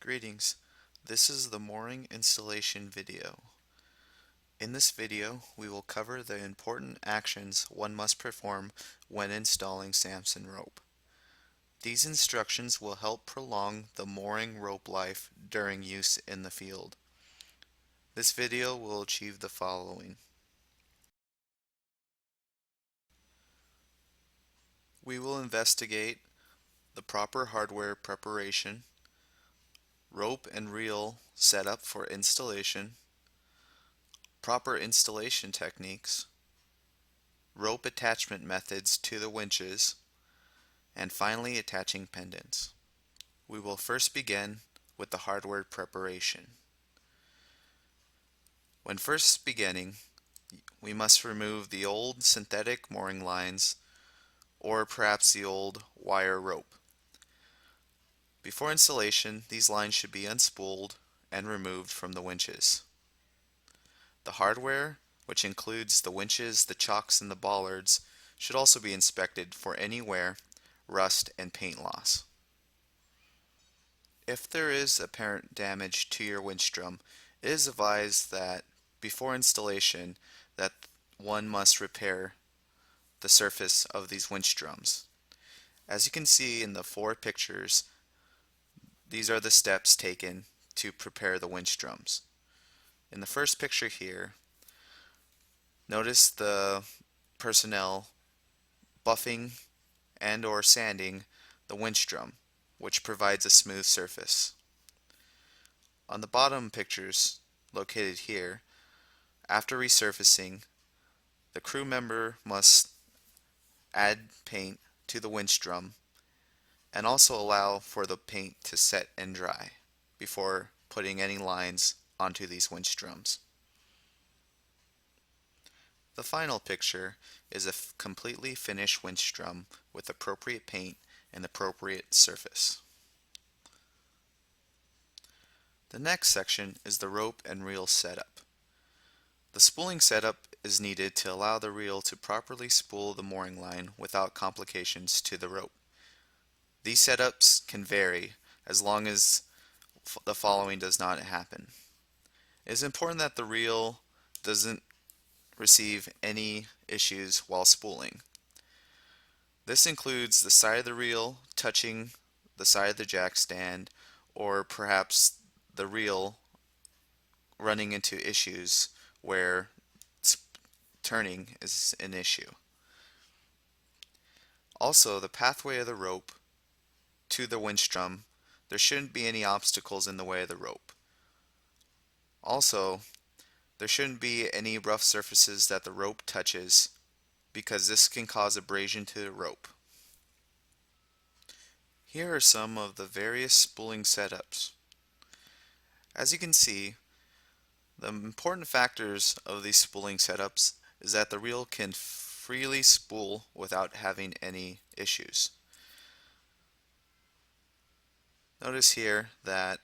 Greetings. This is the mooring installation video. In this video, we will cover the important actions one must perform when installing Samson rope. These instructions will help prolong the mooring rope life during use in the field. This video will achieve the following. We will investigate the proper hardware preparation, rope and reel setup for installation, proper installation techniques, rope attachment methods to the winches, and finally attaching pendants. We will first begin with the hardware preparation. When first beginning, we must remove the old synthetic mooring lines or perhaps the old wire rope. Before installation, these lines should be unspooled and removed from the winches. The hardware, which includes the winches, the chocks, and the bollards, should also be inspected for any wear, rust, and paint loss. If there is apparent damage to your winch drum, it is advised that before installation that one must repair the surface of these winch drums. As you can see in the four pictures, these are the steps taken to prepare the winch drums. In the first picture here, notice the personnel buffing and or sanding the winch drum, which provides a smooth surface. On the bottom pictures located here, after resurfacing, the crew member must add paint to the winch drum and also allow for the paint to set and dry before putting any lines onto these winch drums. The final picture is a completely finished winch drum with appropriate paint and appropriate surface. The next section is the rope and reel setup. The spooling setup is needed to allow the reel to properly spool the mooring line without complications to the rope. These setups can vary as long as the following does not happen. It is important that the reel doesn't receive any issues while spooling. This includes the side of the reel touching the side of the jack stand, or perhaps the reel running into issues where turning is an issue. Also, the pathway of the rope to the winch drum, there shouldn't be any obstacles in the way of the rope. Also, there shouldn't be any rough surfaces that the rope touches, because this can cause abrasion to the rope. Here are some of the various spooling setups. As you can see, the important factors of these spooling setups is that the reel can freely spool without having any issues. Notice here that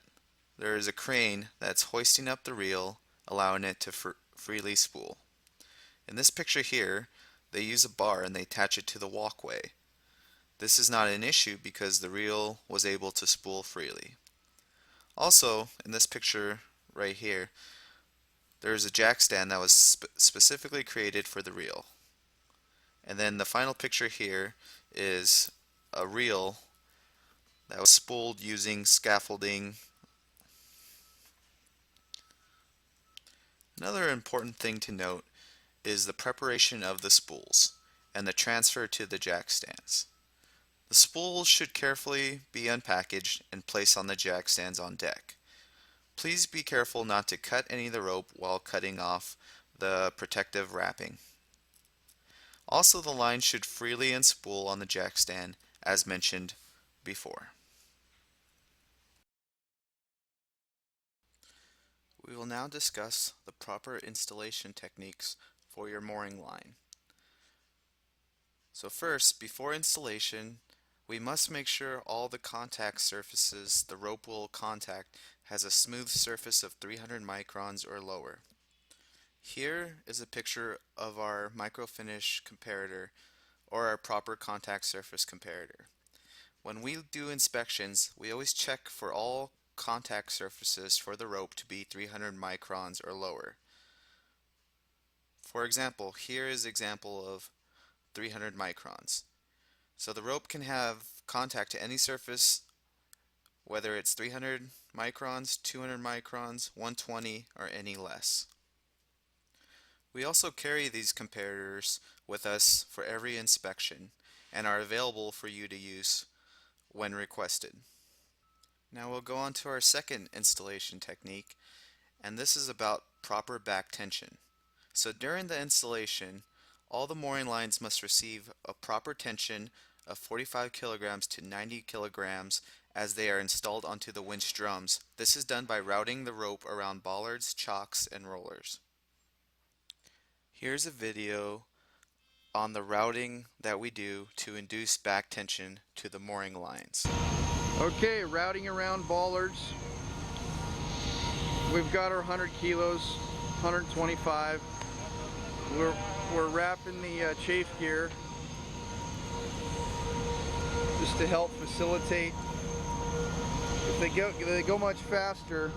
there is a crane that's hoisting up the reel, allowing it to freely spool. In this picture here, they use a bar and they attach it to the walkway. This is not an issue because the reel was able to spool freely. Also, in this picture right here, there is a jack stand that was specifically created for the reel. And then the final picture here is a reel that was spooled using scaffolding. Another important thing to note is the preparation of the spools and the transfer to the jack stands. The spools should carefully be unpackaged and placed on the jack stands on deck. Please be careful not to cut any of the rope while cutting off the protective wrapping. Also, the line should freely unspool on the jack stand as mentioned before. We will now discuss the proper installation techniques for your mooring line. So first, before installation, we must make sure all the contact surfaces the rope will contact has a smooth surface of 300 microns or lower. Here is a picture of our microfinish comparator, or our proper contact surface comparator. When we do inspections, we always check for all contact surfaces for the rope to be 300 microns or lower. For example, here is an example of 300 microns. So the rope can have contact to any surface, whether it's 300 microns, 200 microns, 120, or any less. We also carry these comparators with us for every inspection and are available for you to use when requested. Now we'll go on to our second installation technique, and this is about proper back tension. So during the installation, all the mooring lines must receive a proper tension of 45 kilograms to 90 kilograms as they are installed onto the winch drums. This is done by routing the rope around bollards, chocks, and rollers. Here's a video on the routing that we do to induce back tension to the mooring lines. Okay, routing around bollards. We've got our 100 kilos, 125. We're wrapping the chafe gear just to help facilitate. If they go much faster,